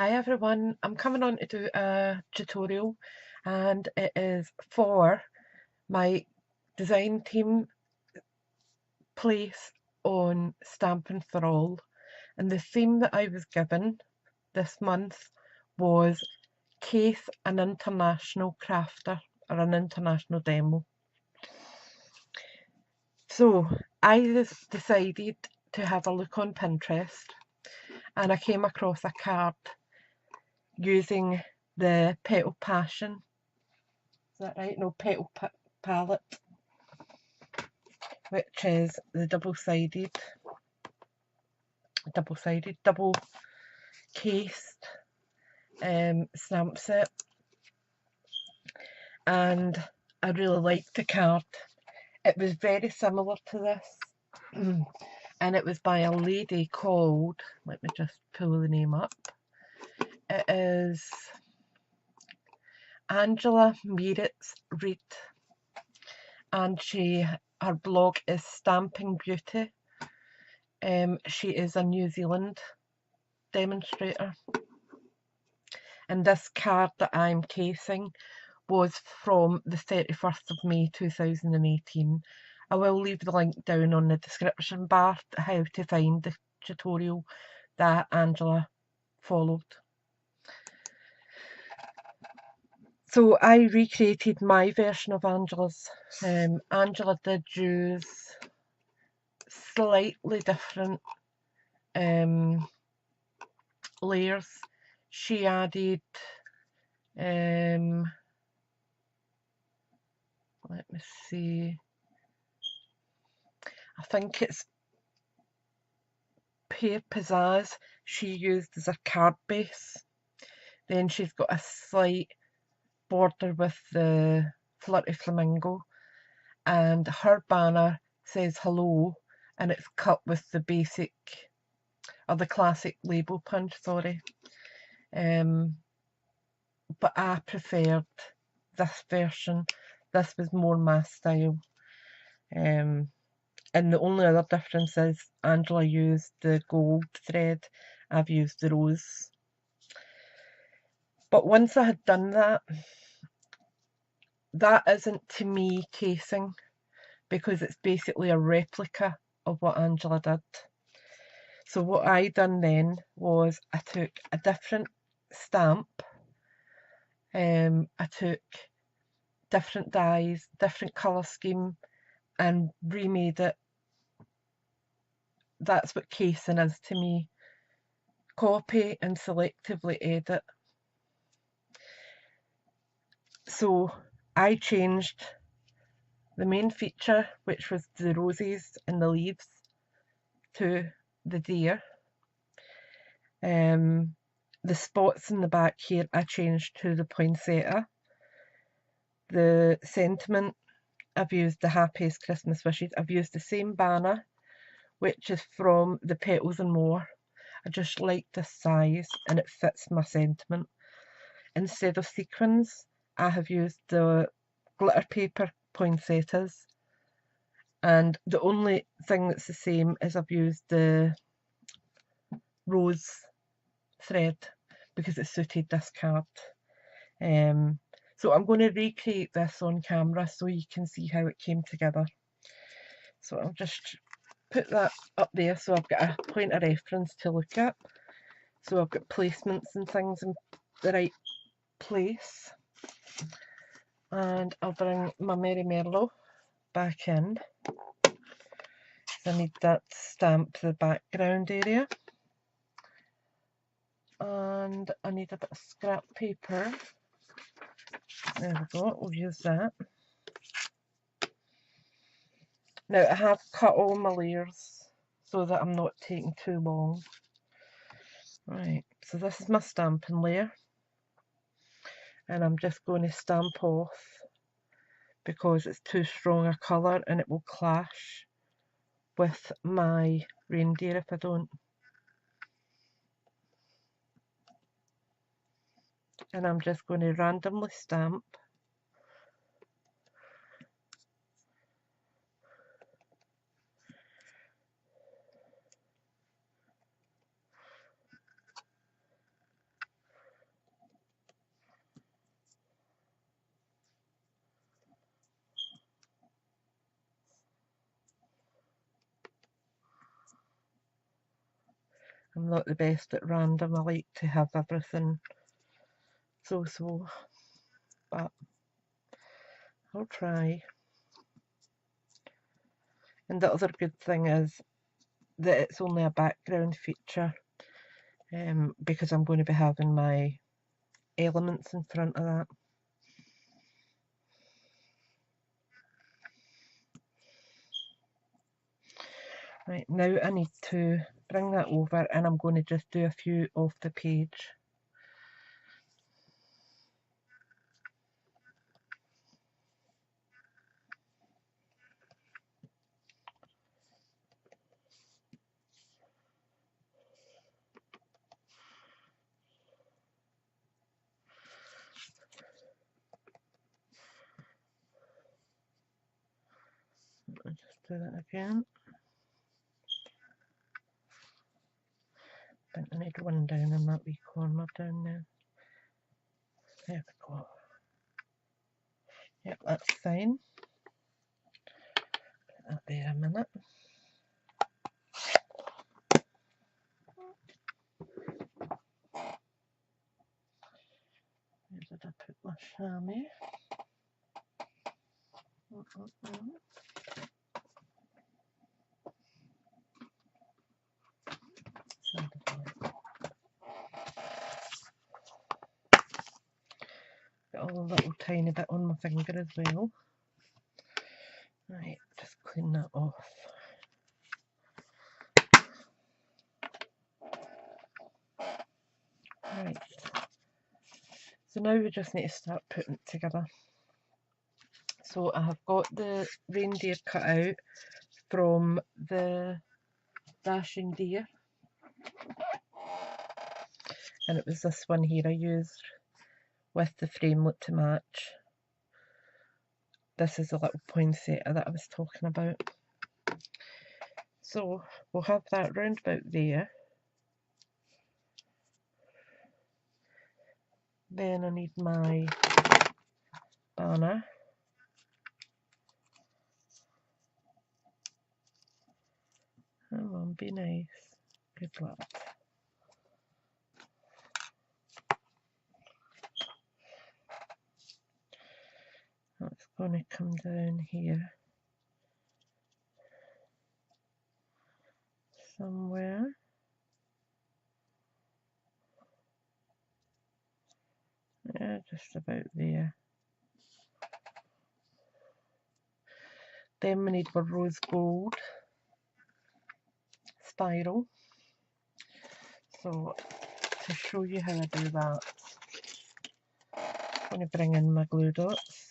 Hi everyone, I'm coming on to do a tutorial and it is for my design team place on Stampin' for All, and the theme that I was given this month was Case an international crafter or an international demo. So I decided to have a look on Pinterest and I came across a card using the Petal Passion. Is that right? No, Petal Palette, which is the double-sided, double cased stamp set, and I really liked the card. It was very similar to this, and it was by a lady called, let me just pull the name up, it is Angela Meiritz-Reid, and her blog is Stamping Beauty. She is a New Zealand demonstrator, and this card that I'm casing was from the 31st of May 2018. I will leave the link down on the description bar to how to find the tutorial that Angela followed. So I recreated my version of Angela's. Angela did use slightly different layers. She added let me see, I think it's Pear Pizzazz she used as a card base. Then she's got a slight border with the Flirty Flamingo, and her banner says hello, and it's cut with the basic, or the classic label punch, sorry. But I preferred this version. This was more my style. And the only other difference is Angela used the gold thread, I've used the rose. But once I had done that, that isn't to me casing, because it's basically a replica of what Angela did. So what I done then was I took a different stamp, I took different dyes, different colour scheme, and remade it. That's what casing is to me. Copy and selectively edit. So I changed the main feature, which was the roses and the leaves, to the deer. The spots in the back here I changed to the poinsettia. The sentiment, I've used the happiest Christmas wishes. I've used the same banner, which is from the Petals and More. I just like this size and it fits my sentiment. Instead of sequins, I have used the glitter paper poinsettias, and the only thing that's the same is I've used the rose thread because it suited this card. So I'm going to recreate this on camera so you can see how it came together. So I'll just put that up there so I've got a point of reference to look at. So I've got placements and things in the right place. And I'll bring my Merry Merlot back in. I need that stamp to the background area. And I need a bit of scrap paper. There we go, we'll use that. Now I have cut all my layers so that I'm not taking too long. Right, so this is my stamping layer. And I'm just going to stamp off because it's too strong a colour and it will clash with my reindeer if I don't. And I'm just going to randomly stamp. I'm not the best at random. I like to have everything so, but I'll try. And the other good thing is that it's only a background feature, because I'm going to be having my elements in front of that. Right, now I need to bring that over, and I'm going to just do a few off the page. I'll just do that again. I think I need one down in that wee corner down there. There we go. Yep, that's fine. Put that there a minute. Where did I put my chamois? Got a little tiny bit on my finger as well. Right, just clean that off. Right, so now we just need to start putting it together. So I have got the reindeer cut out from the Dashing Deer, and it was this one here I used with the framelit to match. This is a little poinsettia that I was talking about. So we'll have that round about there. Then I need my banner. Come on, be nice. Good luck. That's going to come down here somewhere. Yeah, just about there. Then we need our rose gold spiral. So to show you how I do that, I'm going to bring in my glue dots.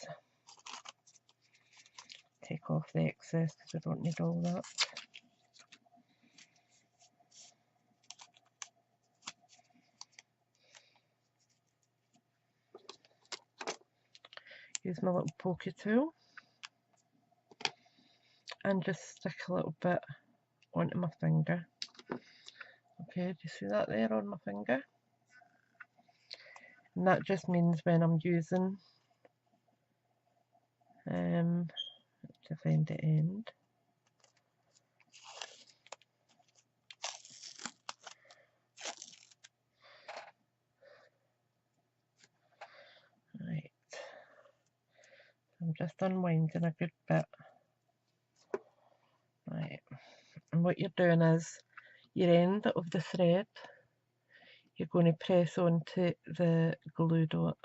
Take off the excess because I don't need all that. Use my little pokey tool and just stick a little bit onto my finger. Okay, do you see that there on my finger? And that just means when I'm using to find the end. Right, I'm just unwinding a good bit. Right, and what you're doing is your end of the thread, you're going to press onto the glue dot.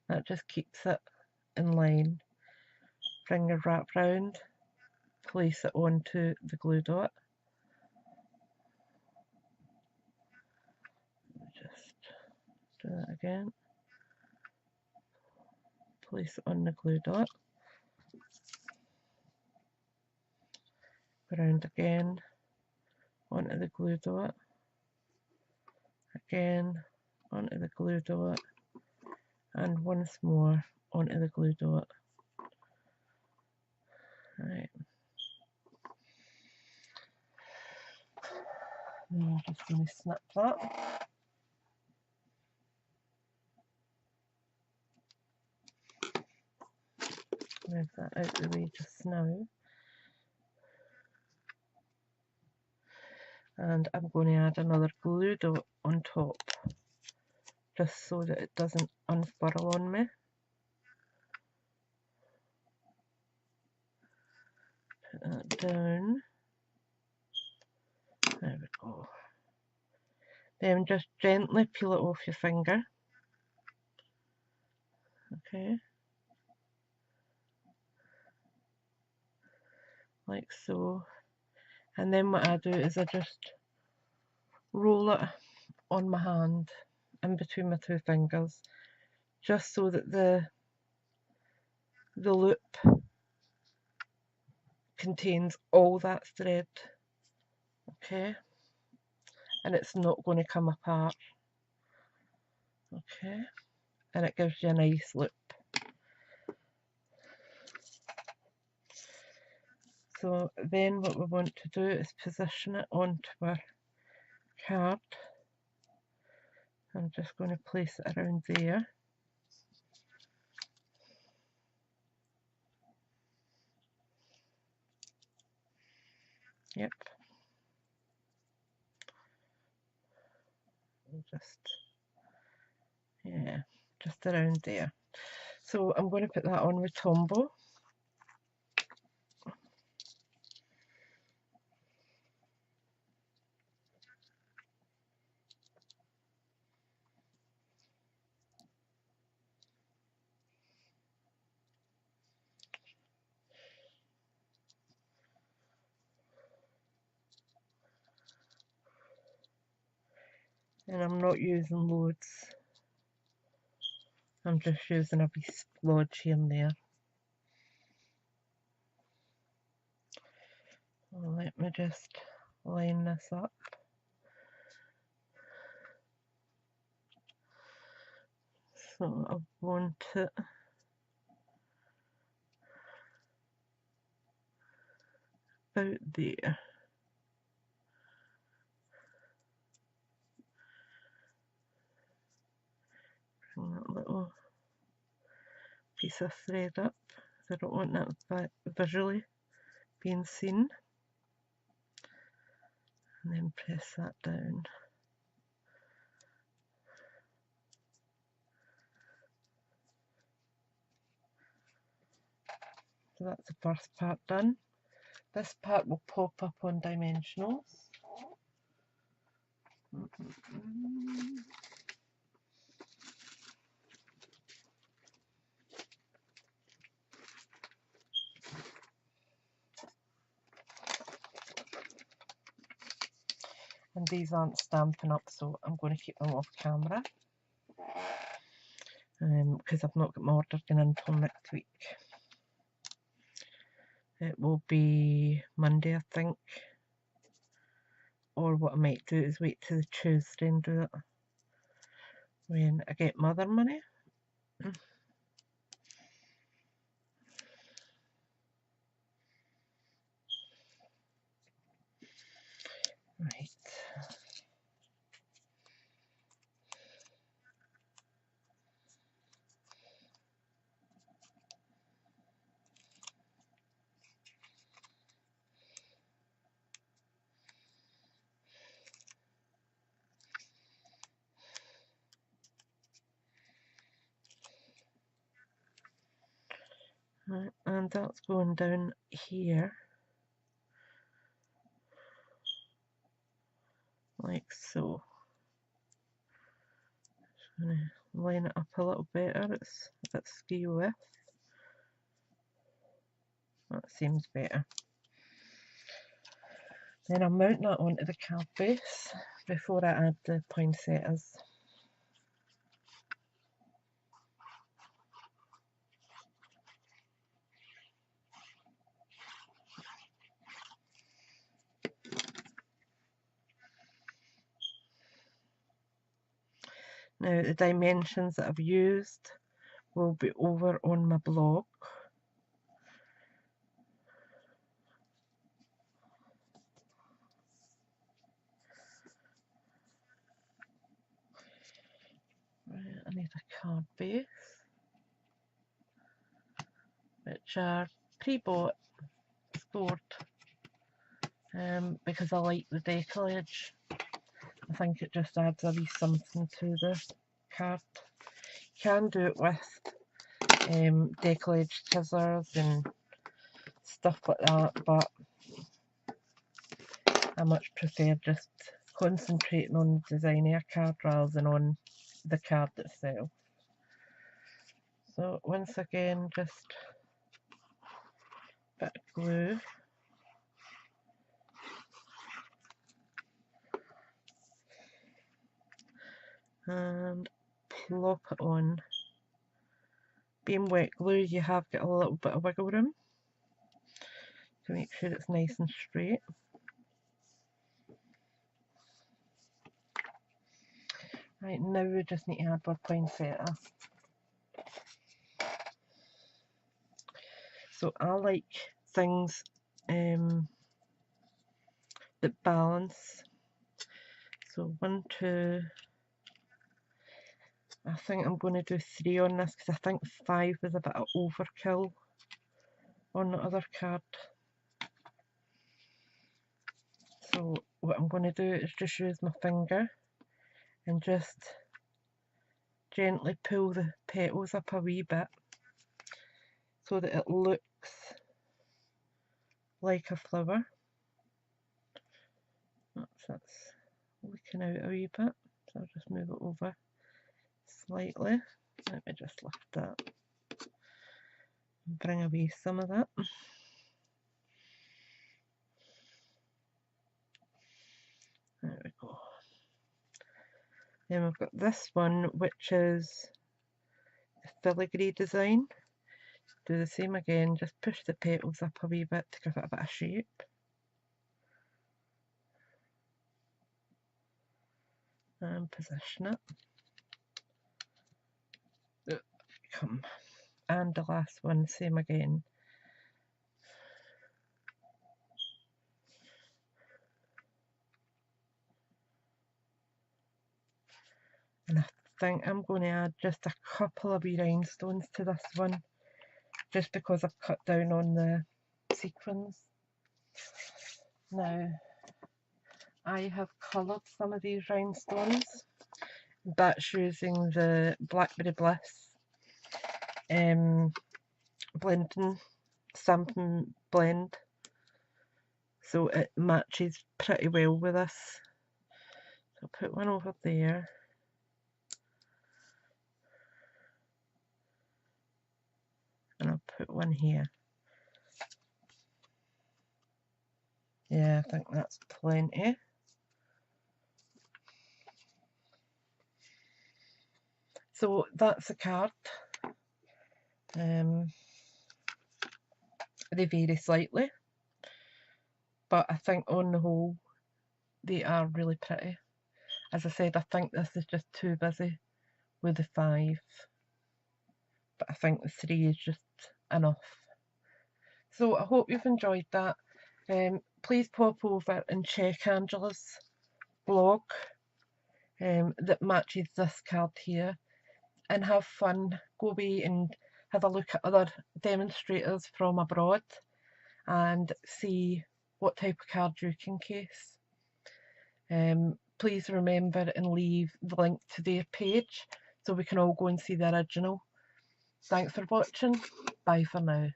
That just keeps it in line. Bring your wrap round, place it onto the glue dot. Just do that again. Place it on the glue dot. Around again, onto the glue dot. Again, onto the glue dot. And once more onto the glue dot. Right. Now I'm just going to snip that. Move that out of the way just now. And I'm going to add another glue dot on top, just so that it doesn't unfurl on me. Put that down. There we go. Then just gently peel it off your finger. Okay. Like so. And then what I do is I just roll it on my hand in between my two fingers, just so that the loop contains all that thread. Okay. And it's not going to come apart. Okay. And it gives you a nice loop. So then what we want to do is position it onto our card. I'm just going to place it around there. Yep. Just around there. So I'm going to put that on with Tombow. And I'm not using loads. I'm just using a wee splodge here and there. Let me just line this up. So I want it about there. Bring that little piece of thread up. I don't want that visually being seen. And then press that down. So that's the first part done. This part will pop up on dimensionals. And these aren't Stampin' Up, so I'm going to keep them off camera. Because I've not got my order going until next week. It will be Monday, I think. Or what I might do is wait till Tuesday and do it when I get mother money. Right. And that's going down here, like so. Just going to line it up a little better. It's a bit skew with. That seems better. Then I'll mount that onto the card base before I add the poinsettias. Now the dimensions that I've used will be over on my blog. Right, I need a card base, which are pre-bought, stored because I like the decollage. I think it just adds a wee something to the card. You can do it with decollage scissors and stuff like that, but I much prefer just concentrating on designing a card rather than on the card itself. So once again, just a bit of glue. And plop it on. Being wet glue, you have got a little bit of wiggle room to make sure it's nice and straight. Right, now we just need to add our poinsettia. So I like things that balance. So 1, 2, I think I'm going to do 3 on this because I think 5 is a bit of overkill on the other card. So what I'm going to do is just use my finger and just gently pull the petals up a wee bit so that it looks like a flower. That's looking out a wee bit, so I'll just move it over slightly. Let me just lift that and bring away some of that. There we go. Then we've got this one, which is the filigree design. Do the same again, just push the petals up a wee bit to give it a bit of shape. And position it. Come. And the last one, same again. And I think I'm going to add just a couple of wee rhinestones to this one, just because I've cut down on the sequins. Now, I have coloured some of these rhinestones. That's using the Blackberry Bliss blending Stampin' blend, so it matches pretty well with this. So I'll put one over there. And I'll put one here. Yeah, I think that's plenty. So that's a card. They vary slightly, but I think on the whole they are really pretty. As I said, I think this is just too busy with the 5, but I think the 3 is just enough. So I hope you've enjoyed that. Please pop over and check Angela's blog that matches this card here, and have fun. Go away and have a look at other demonstrators from abroad and see what type of card you can case. Please remember and leave the link to their page so we can all go and see the original. Thanks for watching. Bye for now.